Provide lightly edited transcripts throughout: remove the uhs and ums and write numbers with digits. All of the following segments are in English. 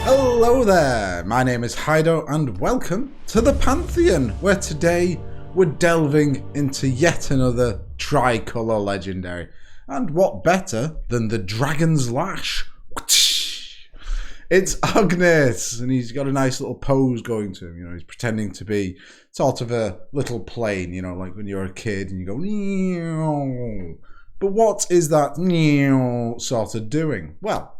Hello there, my name is Hydo and welcome to the Pantheon, where today we're delving into yet another tricolour legendary. And what better than the Dragon's Lash? It's Ognis, and he's got a nice little pose going to him. You know, he's pretending to be sort of a little plane, you know, like when you're a kid and you go, Meow. But what is that Meow sort of doing? Well,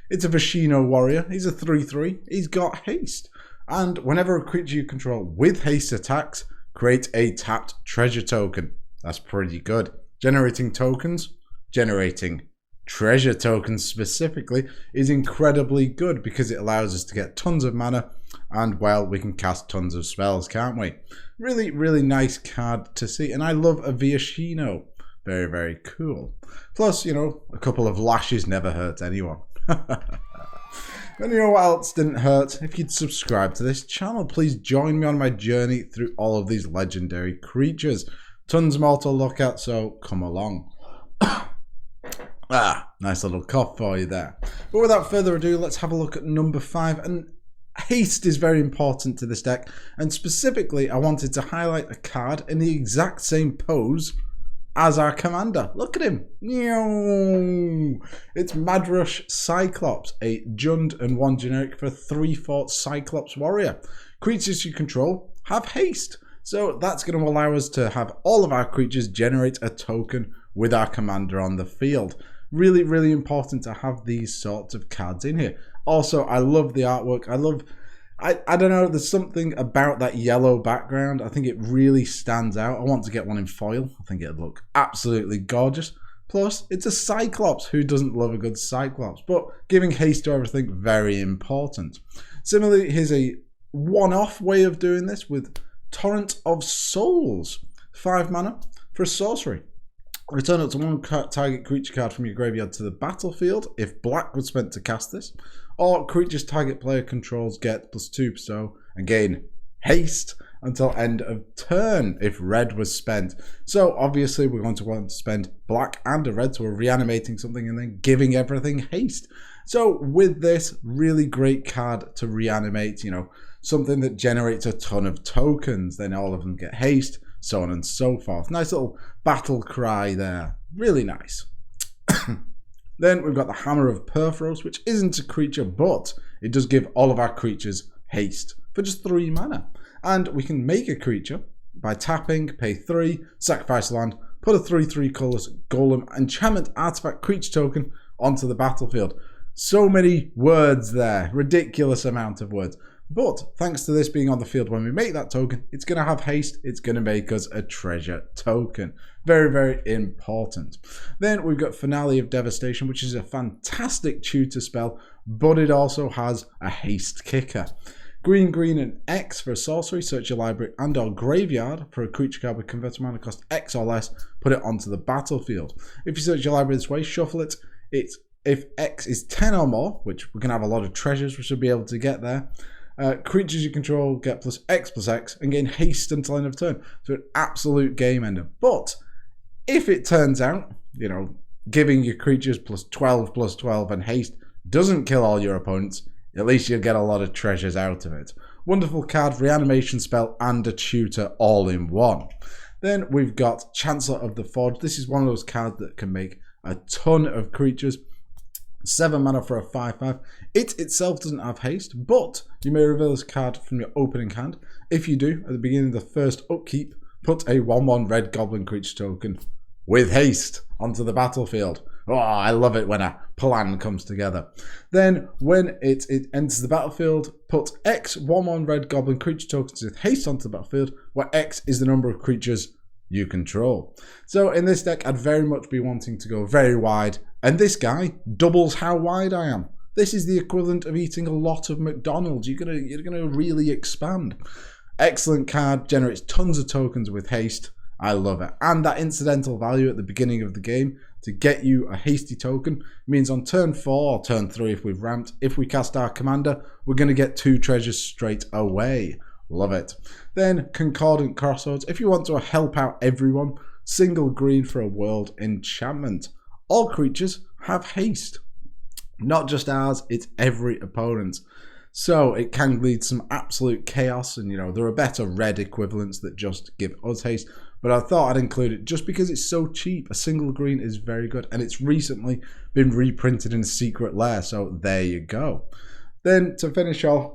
it's a Vashino warrior. He's a 3/3. He's got haste. And whenever a creature you control with haste attacks, create a tapped treasure token. That's pretty good. Generating tokens, generating treasure tokens specifically, is incredibly good because it allows us to get tons of mana and, well, we can cast tons of spells, can't we? Really, really nice card to see. And I love a Vashino. Very, very cool. Plus, you know, a couple of lashes never hurt anyone. And you know what else didn't hurt? If you'd subscribe to this channel, please join me on my journey through all of these legendary creatures. Tons more to look at, so come along. Nice little cough for you there. But without further ado, let's have a look at number 5. And haste is very important to this deck. And specifically, I wanted to highlight a card in the exact same pose as our commander. Look at him. It's Madrush Cyclops, a Jund and 1 generic for a 3/4 Cyclops warrior. Creatures you control have haste. So that's going to allow us to have all of our creatures generate a token with our commander on the field. Really, really important to have these sorts of cards in here. Also, I love the artwork. I don't know, there's something about that yellow background. I think it really stands out. I want to get one in foil. I think it'd look absolutely gorgeous. Plus, it's a Cyclops. Who doesn't love a good Cyclops? But giving haste to everything, very important. Similarly, here's a one-off way of doing this with Torrent of Souls. 5 mana for a sorcery. Return up to 1 target creature card from your graveyard to the battlefield if black was spent to cast this, or creatures target player controls get +2 so and gain haste until end of turn if red was spent. So obviously we're going to want to spend black and a red, so we're reanimating something and then giving everything haste. So with this, really great card to reanimate, you know, something that generates a ton of tokens, then all of them get haste, so on and so forth. Nice little battle cry there. Really nice. Then we've got the Hammer of Perforos, which isn't a creature, but it does give all of our creatures haste for just 3 mana. And we can make a creature by tapping, pay 3, sacrifice land, put a 3/3 colorless golem enchantment artifact creature token onto the battlefield. So many words there. Ridiculous amount of words. But thanks to this being on the field when we make that token, it's going to have haste. It's going to make us a treasure token. Very, very important. Then we've got Finale of Devastation, which is a fantastic tutor spell, but it also has a haste kicker. Green, green, and X for a sorcery. Search your library and or graveyard for a creature card with converted mana cost X or less. Put it onto the battlefield. If you search your library this way, shuffle it. If X is 10 or more, which we're going to have a lot of treasures, we should be able to get there. Creatures you control get +X and gain haste until end of turn. So an absolute game ender. But if it turns out, you know, giving your creatures +12 and haste doesn't kill all your opponents, at least you'll get a lot of treasures out of it. Wonderful card, reanimation spell, and a tutor all in one. Then we've got Chancellor of the Forge. This is one of those cards that can make a ton of creatures. 7 mana for a 5/5. It itself doesn't have haste, but you may reveal this card from your opening hand. If you do, at the beginning of the first upkeep, put a 1/1 red goblin creature token with haste onto the battlefield. Oh, I love it when a plan comes together. Then, when it enters the battlefield, put X 1/1 red goblin creature tokens with haste onto the battlefield, where X is the number of creatures you control. So in this deck, I'd very much be wanting to go very wide, and this guy doubles how wide I am. This is the equivalent of eating a lot of McDonald's. You're gonna really expand. Excellent card, generates tons of tokens with haste. I love it. And that incidental value at the beginning of the game to get you a hasty token means on turn 4 or turn 3 if we've ramped, if we cast our commander, we're going to get 2 treasures straight away. Love it. Then Concordant Crossroads. If you want to help out everyone, single green for a world enchantment. All creatures have haste. Not just ours, it's every opponent's. So it can lead to some absolute chaos, and there are better red equivalents that just give us haste, but I thought I'd include it just because it's so cheap. A single green is very good, and it's recently been reprinted in a secret lair, so there you go. Then to finish off,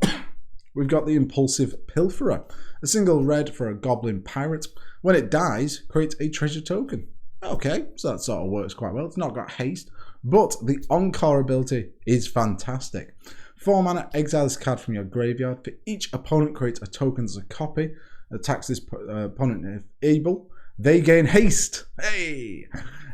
we've got the Impulsive Pilferer, a single red for a goblin pirate. When it dies, creates a treasure token. Okay, so that sort of works quite well. It's not got haste, but the Encore ability is fantastic. 4 mana, exile this card from your graveyard. For each opponent creates a token as a copy. Attacks this opponent if able. They gain haste. Hey!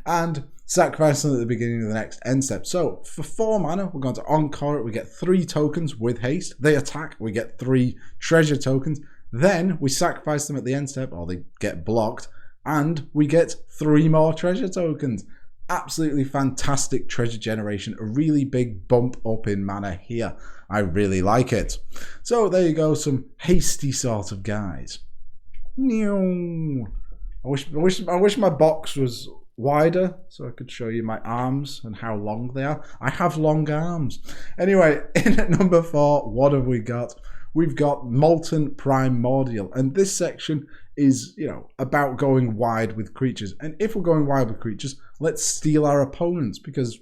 And sacrifice them at the beginning of the next end step. So for 4 mana, we're going to Encore it. We get 3 tokens with haste. They attack. We get 3 treasure tokens. Then we sacrifice them at the end step, or they get blocked. And we get 3 more treasure tokens. Absolutely fantastic treasure generation. A really big bump up in mana here. I really like it. So there you go, some hasty sort of guys. I wish my box was wider so I could show you my arms and how long they are. I have long arms. Anyway, in at number 4, what have we got? We've got Molten Primordial, and this section is, about going wide with creatures. And if we're going wide with creatures, let's steal our opponents, because,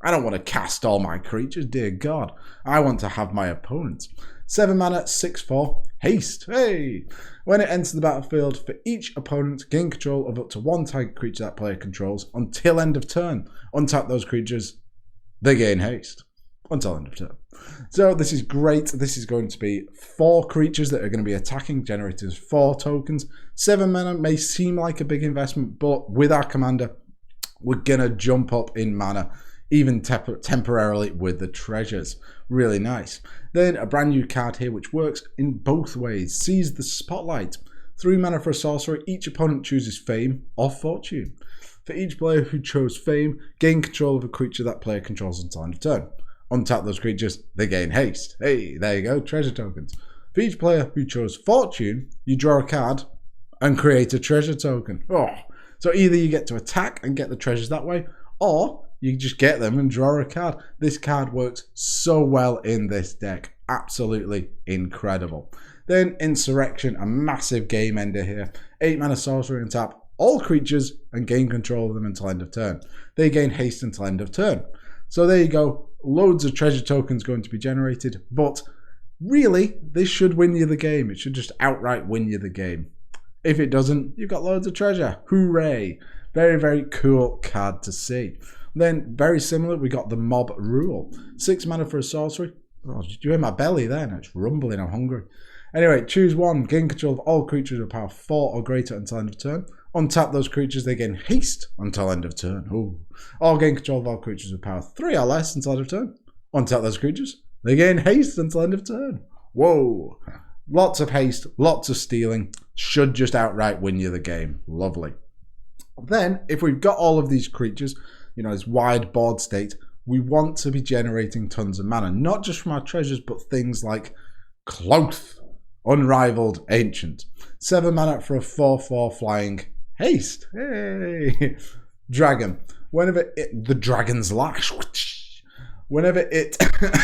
I don't want to cast all my creatures, dear God. I want to have my opponents. 7 mana, 6/4, haste. Hey! When it enters the battlefield, for each opponent, gain control of up to 1 target creature that player controls until end of turn. Untap those creatures, they gain haste. Until end of turn. So this is great. This is going to be 4 creatures that are going to be attacking, generating 4 tokens. 7 mana may seem like a big investment, but with our commander, we're going to jump up in mana, even temporarily with the treasures. Really nice. Then a brand new card here, which works in both ways. Seize the Spotlight. 3 mana for a sorcerer. Each opponent chooses Fame or Fortune. For each player who chose Fame, gain control of a creature that player controls until end of turn. Untap those creatures, they gain haste. Hey, there you go, treasure tokens. For each player who chose Fortune, you draw a card and create a treasure token. Oh, so either you get to attack and get the treasures that way, or you just get them and draw a card. This card works so well in this deck. Absolutely incredible. Then Insurrection, a massive game ender here. 8 mana sorcery and tap all creatures and gain control of them until end of turn. They gain haste until end of turn. So there you go. Loads of treasure tokens going to be generated, but really, this should win you the game. It should just outright win you the game. If it doesn't, you've got loads of treasure. Hooray! Very, very cool card to see. Then, very similar, we got the Mob Rule. 6 mana for a sorcery. Oh, did you hear my belly then? It's rumbling, I'm hungry. Anyway, choose 1. Gain control of all creatures with power 4 or greater until end of turn. Untap those creatures, they gain haste until end of turn. Ooh. Or gain control of all creatures with power 3 or less until end of turn. Untap those creatures, they gain haste until end of turn. Whoa. Lots of haste, lots of stealing. Should just outright win you the game. Lovely. Then, if we've got all of these creatures, this wide board state, we want to be generating tons of mana. Not just from our treasures, but things like Cloth, Unrivaled Ancient. 7 mana for a 4/4 flying haste. Hey! Dragon. The Dragon's Lash. Whenever it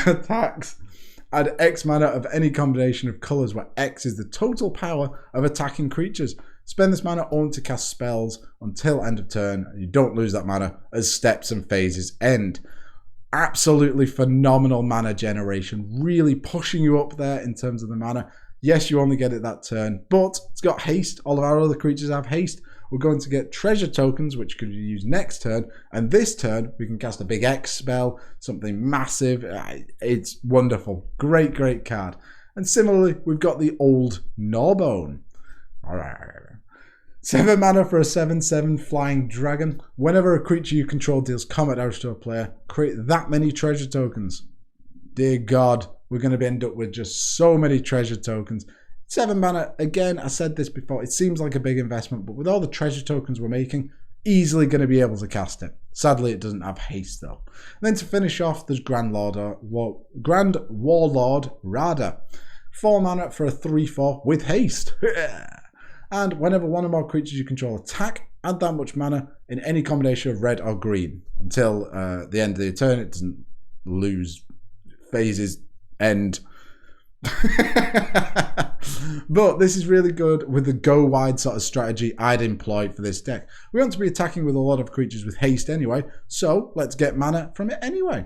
attacks, add X mana of any combination of colours where X is the total power of attacking creatures. Spend this mana only to cast spells until end of turn. You don't lose that mana as steps and phases end. Absolutely phenomenal mana generation. Really pushing you up there in terms of the mana. Yes, you only get it that turn, but it's got haste. All of our other creatures have haste. We're going to get treasure tokens, which can be used next turn. And this turn, we can cast a big X spell, something massive. It's wonderful. Great, great card. And similarly, we've got the Old Gnawbone. 7 mana for a 7/7 flying dragon. Whenever a creature you control deals combat damage to a player, create that many treasure tokens. Dear God, we're going to end up with just so many treasure tokens. 7 mana, again, I said this before, it seems like a big investment, but with all the treasure tokens we're making, easily going to be able to cast it. Sadly, it doesn't have haste though. And then to finish off, there's Grand Warlord Rada. 4 mana for a 3/4 with haste. And whenever one or more creatures you control attack, add that much mana in any combination of red or green. Until the end of the turn, it doesn't lose phases end. But this is really good with the go wide sort of strategy I'd employ for this deck. We want to be attacking with a lot of creatures with haste anyway, so let's get mana from it anyway.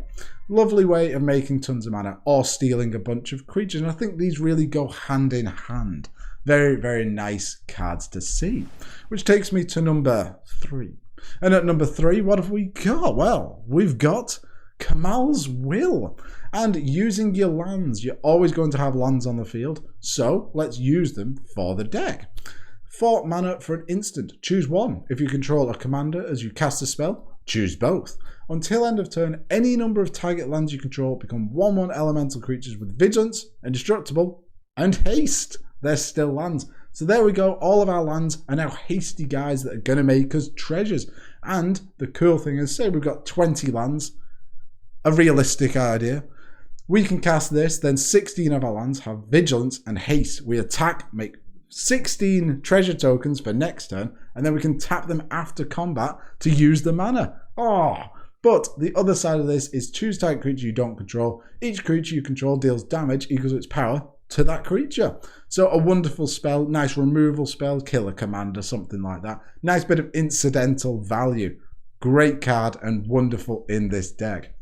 Lovely way of making tons of mana or stealing a bunch of creatures, and I think these really go hand in hand. Very, very nice cards to see. Which takes me to number 3. And at number 3, what have we got? Well, we've got Kamal's Will. And using your lands, you're always going to have lands on the field, so let's use them for the deck. 4 mana for an instant. Choose one. If you control a commander as you cast a spell, choose both. Until end of turn, any number of target lands you control become 1/1 elemental creatures with vigilance, indestructible, and haste. They're still lands. So there we go. All of our lands are now hasty guys that are going to make us treasures. And the cool thing is, say we've got 20 lands, a realistic idea. We can cast this, then 16 of our lands have vigilance and haste. We attack, make 16 treasure tokens for next turn, and then we can tap them after combat to use the mana. Oh, but the other side of this is choose target creature you don't control. Each creature you control deals damage equals its power to that creature. So a wonderful spell, nice removal spell, kill a commander, something like that. Nice bit of incidental value. Great card and wonderful in this deck.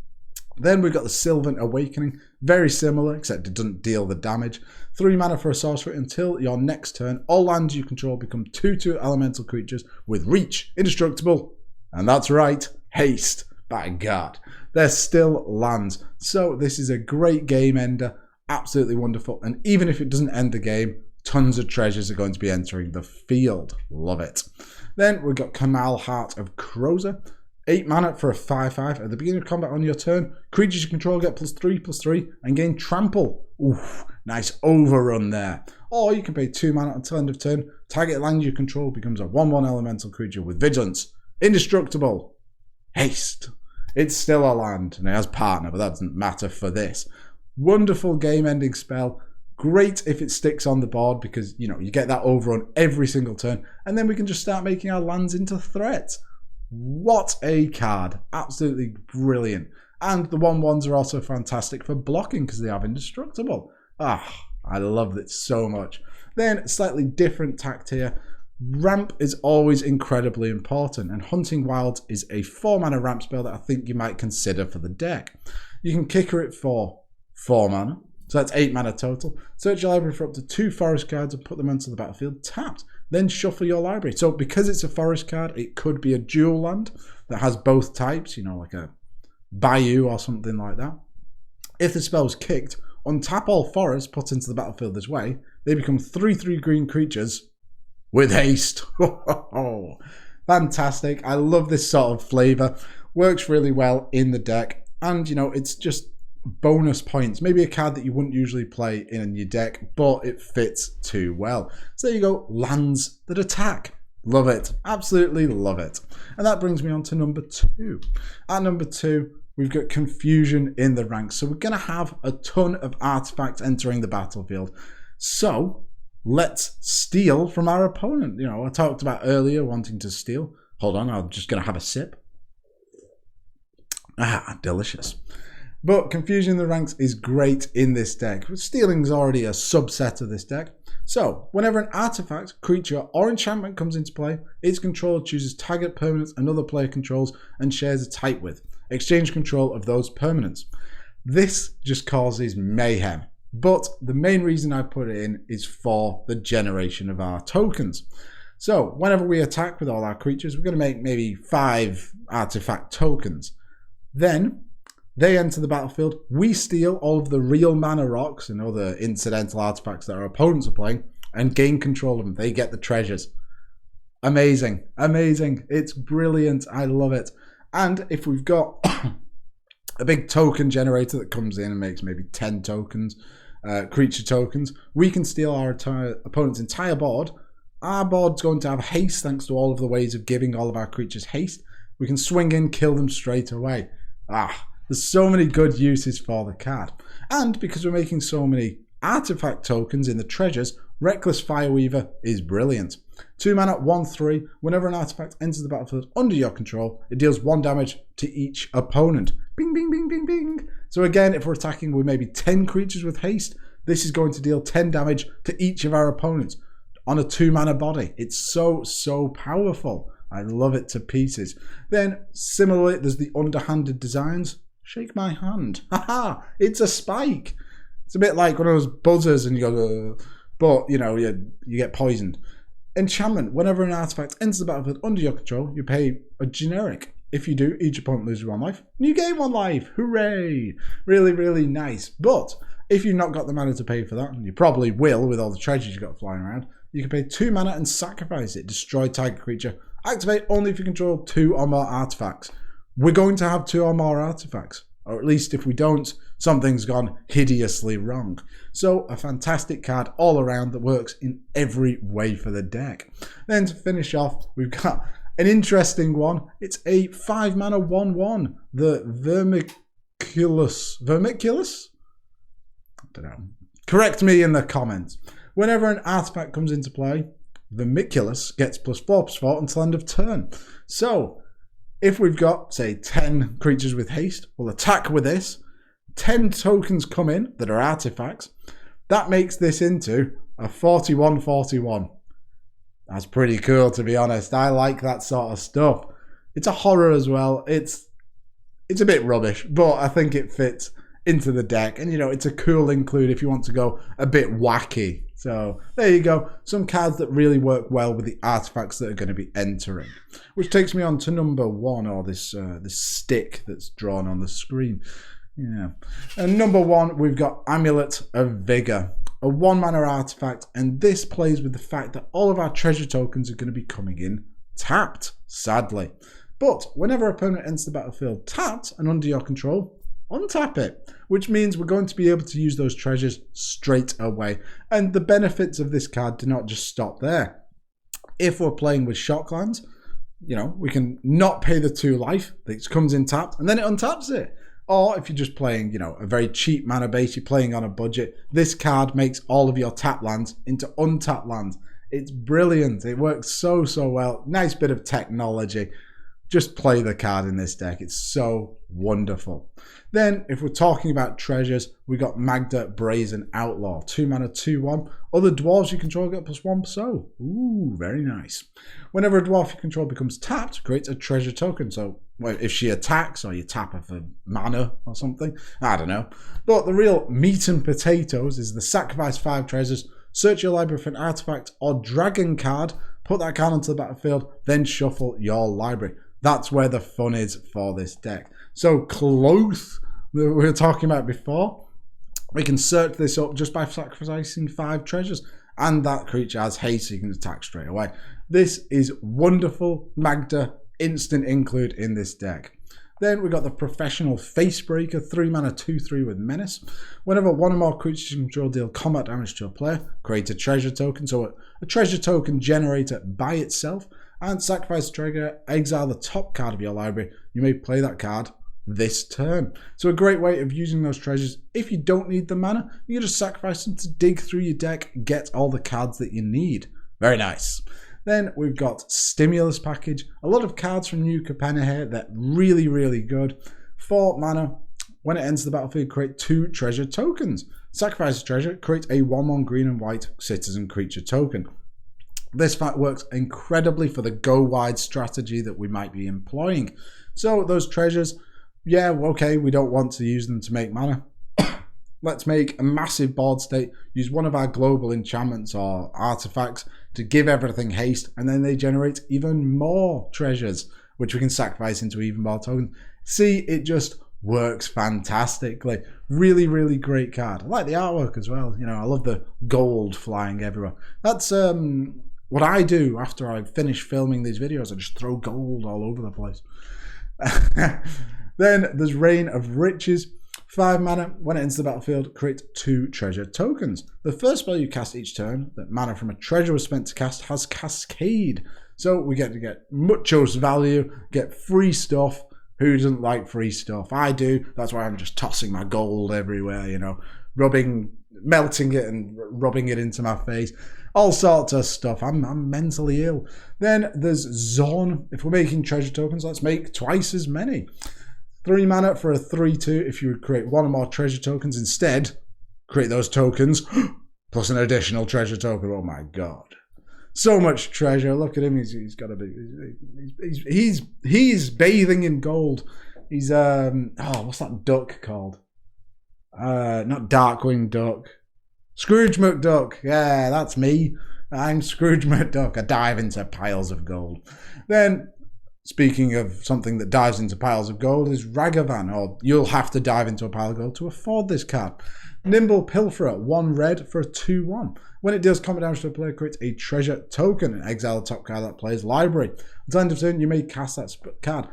Then we've got the Sylvan Awakening, very similar, except it doesn't deal the damage. 3 mana for a sorcery. Until your next turn, all lands you control become 2/2 elemental creatures with reach, indestructible, and that's right, haste. By God, they're still lands. So this is a great game ender, absolutely wonderful. And even if it doesn't end the game, tons of treasures are going to be entering the field. Love it. Then we've got Kamal Heart of Crozer. 8 mana for a 5/5. At the beginning of combat on your turn, creatures you control get +3/+3 and gain trample. Oof, nice overrun there. Or you can pay 2 mana until end of turn. Target land you control becomes a 1/1 elemental creature with vigilance, indestructible, haste. It's still a land and it has partner, but that doesn't matter for this. Wonderful game-ending spell. Great if it sticks on the board because, you know, you get that overrun every single turn, and then we can just start making our lands into threats. What a card. Absolutely brilliant. And the 1/1s are also fantastic for blocking because they have indestructible. Ah, I love it so much. Then, slightly different tact here. Ramp is always incredibly important, and Hunting Wilds is a 4 mana ramp spell that I think you might consider for the deck. You can kicker it for 4 mana, so that's 8 mana total. Search your library for up to 2 forest cards and put them onto the battlefield tapped. Then shuffle your library. So because it's a forest card, it could be a dual land that has both types, you know, like a bayou or something like that. If the spell's kicked, untap all forests put into the battlefield this way. They become 3/3 green creatures with haste. Fantastic. I love this sort of flavor. Works really well in the deck. And, you know, it's just bonus points. Maybe a card that you wouldn't usually play in your deck, but it fits too well. So there you go. Lands that attack. Love it. Absolutely love it. And that brings me on to number 2. At number 2, we've got Confusion in the ranks. So we're going to have a ton of artifacts entering the battlefield. So let's steal from our opponent. You know, I talked about earlier wanting to steal. Hold on, I'm just going to have a sip. Ah, delicious. But Confusion in the Ranks is great in this deck. Stealing is already a subset of this deck. So, whenever an artifact, creature, or enchantment comes into play, its controller chooses target permanents another player controls and shares a type with. Exchange control of those permanents. This just causes mayhem. But the main reason I put it in is for the generation of our tokens. So, whenever we attack with all our creatures, we're going to make maybe 5 artifact tokens. Then, they enter the battlefield, we steal all of the real mana rocks and other incidental artifacts that our opponents are playing and gain control of them. They get the treasures. Amazing. Amazing. It's brilliant. I love it. And if we've got a big token generator that comes in and makes maybe 10 tokens, creature tokens, we can steal our opponent's entire board. Our board's going to have haste thanks to all of the ways of giving all of our creatures haste. We can swing in, kill them straight away. There's so many good uses for the card. And because we're making so many artifact tokens in the treasures, Reckless Fireweaver is brilliant. 2 mana, 1/3. Whenever an artifact enters the battlefield under your control, it deals 1 damage to each opponent. Bing, bing, bing, bing, bing. So again, if we're attacking with maybe 10 creatures with haste, this is going to deal 10 damage to each of our opponents on a 2 mana body. It's so, so powerful. I love it to pieces. Then, similarly, there's the underhanded designs. Shake my hand. Haha, it's a spike. It's a bit like one of those buzzers and you go, but, you know, you get poisoned. Enchantment. Whenever an artifact enters the battlefield under your control, you pay a generic. If you do, each opponent loses 1 life. And you gain 1 life. Hooray! Really, really nice. But if you've not got the mana to pay for that, and you probably will with all the treasures you've got flying around, you can pay 2 mana and sacrifice it. Destroy target creature. Activate only if you control 2 or more artifacts. We're going to have 2 or more artifacts. Or at least if we don't, something's gone hideously wrong. So a fantastic card all around that works in every way for the deck. Then to finish off, we've got an interesting one. It's a 5 mana 1/1. The Vermiculus. Vermiculus? I don't know. Correct me in the comments. Whenever an artifact comes into play, Vermiculus gets +4/+4 until end of turn. So, if we've got, say, 10 creatures with haste, we'll attack with this. 10 tokens come in that are artifacts. That makes this into a 41/41. That's pretty cool, to be honest. I like that sort of stuff. It's a horror as well. It's a bit rubbish, but I think it fits into the deck. And, you know, it's a cool include if you want to go a bit wacky. So there you go. Some cards that really work well with the artifacts that are going to be entering. Which takes me on to number 1, or this stick that's drawn on the screen. Yeah. And number 1, we've got Amulet of Vigor. A 1 mana artifact, and this plays with the fact that all of our treasure tokens are going to be coming in tapped, sadly. But whenever an opponent enters the battlefield tapped and under your control, untap it, which means we're going to be able to use those treasures straight away. And the benefits of this card do not just stop there. If we're playing with Shocklands, you know, we can not pay the 2 life that comes in tapped, and then it untaps it. Or if you're just playing, you know, a very cheap mana base, you're playing on a budget, this card makes all of your tap lands into untapped lands. It's brilliant. It works so, so well. Nice bit of technology. Just play the card in this deck. It's so wonderful. Then, if we're talking about treasures, we got Magda Brazen Outlaw. 2 mana, 2/1. Other dwarves you control get +1 so. Ooh, very nice. Whenever a dwarf you control becomes tapped, creates a treasure token. So, well, if she attacks or you tap her for mana or something, I don't know. But the real meat and potatoes is the sacrifice 5 treasures, search your library for an artifact or dragon card, put that card onto the battlefield, then shuffle your library. That's where the fun is for this deck. So close that we were talking about before, we can search this up just by sacrificing 5 treasures, and that creature has haste, so you can attack straight away. This is wonderful. Magda, instant include in this deck. Then we got the Professional Facebreaker, 3 mana, 2/3 with Menace. Whenever 1 or more creatures you control deal combat damage to a player, create a treasure token. So a treasure token generator by itself, and sacrifice a trigger, exile the top card of your library. You may play that card this turn. So a great way of using those treasures. If you don't need the mana, you can just sacrifice them to dig through your deck, get all the cards that you need. Very nice. Then we've got Stimulus Package. A lot of cards from New Capenna here that really, really good. 4 mana. When it enters the battlefield, create 2 treasure tokens. Sacrifice a treasure, create a 1/1 green and white citizen creature token. This fact works incredibly for the go wide strategy that we might be employing. So those treasures, yeah, okay, we don't want to use them to make mana. Let's make a massive board state, use one of our global enchantments or artifacts to give everything haste, and then they generate even more treasures, which we can sacrifice into even more tokens. See, it just works fantastically. Really, really great card. I like the artwork as well. You know, I love the gold flying everywhere. That's what I do after I finish filming these videos. I just throw gold all over the place. Then there's Reign of Riches. 5 mana. When it enters the battlefield, create 2 treasure tokens. The first spell you cast each turn that mana from a treasure was spent to cast has Cascade. So we get to get muchos value, get free stuff. Who doesn't like free stuff? I do. That's why I'm just tossing my gold everywhere, you know, rubbing melting it and rubbing it into my face. All sorts of stuff. I'm mentally ill. Then there's Zorn. If we're making treasure tokens, let's make twice as many. 3 mana for a 3/2 if you would create 1 or more treasure tokens. Instead, create those tokens plus an additional treasure token. Oh my god. So much treasure. Look at him. He's got to be. He's bathing in gold. He's what's that duck called? Not Darkwing Duck. Scrooge McDuck. Yeah, that's me. I'm Scrooge McDuck. I dive into piles of gold. Then, speaking of something that dives into piles of gold, is Ragavan, or you'll have to dive into a pile of gold to afford this card. Nimble Pilferer, 1 red for a 2/1. When it deals combat damage to a player, creates a treasure token and exile the top card of that player's library. At the end of turn, you may cast that card.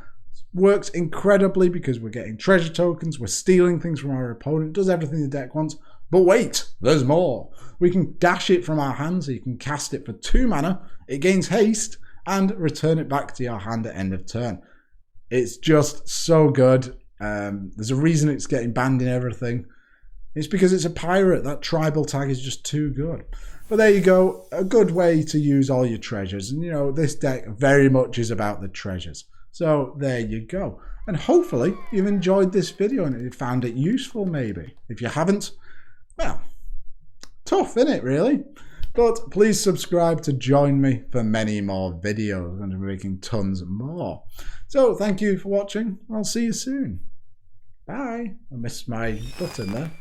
Works incredibly because we're getting treasure tokens, we're stealing things from our opponent, does everything the deck wants. But wait, there's more. We can dash it from our hand, so you can cast it for 2 mana, it gains haste, and return it back to your hand at end of turn. It's just so good. There's a reason it's getting banned in everything. It's because it's a pirate. That tribal tag is just too good. But there you go, a good way to use all your treasures. And you know, this deck very much is about the treasures. So there you go. And hopefully you've enjoyed this video and you found it useful maybe. If you haven't, well, tough, isn't it, really? But please subscribe to join me for many more videos. I'm going to be making tons more. So thank you for watching. I'll see you soon. Bye. I missed my button there.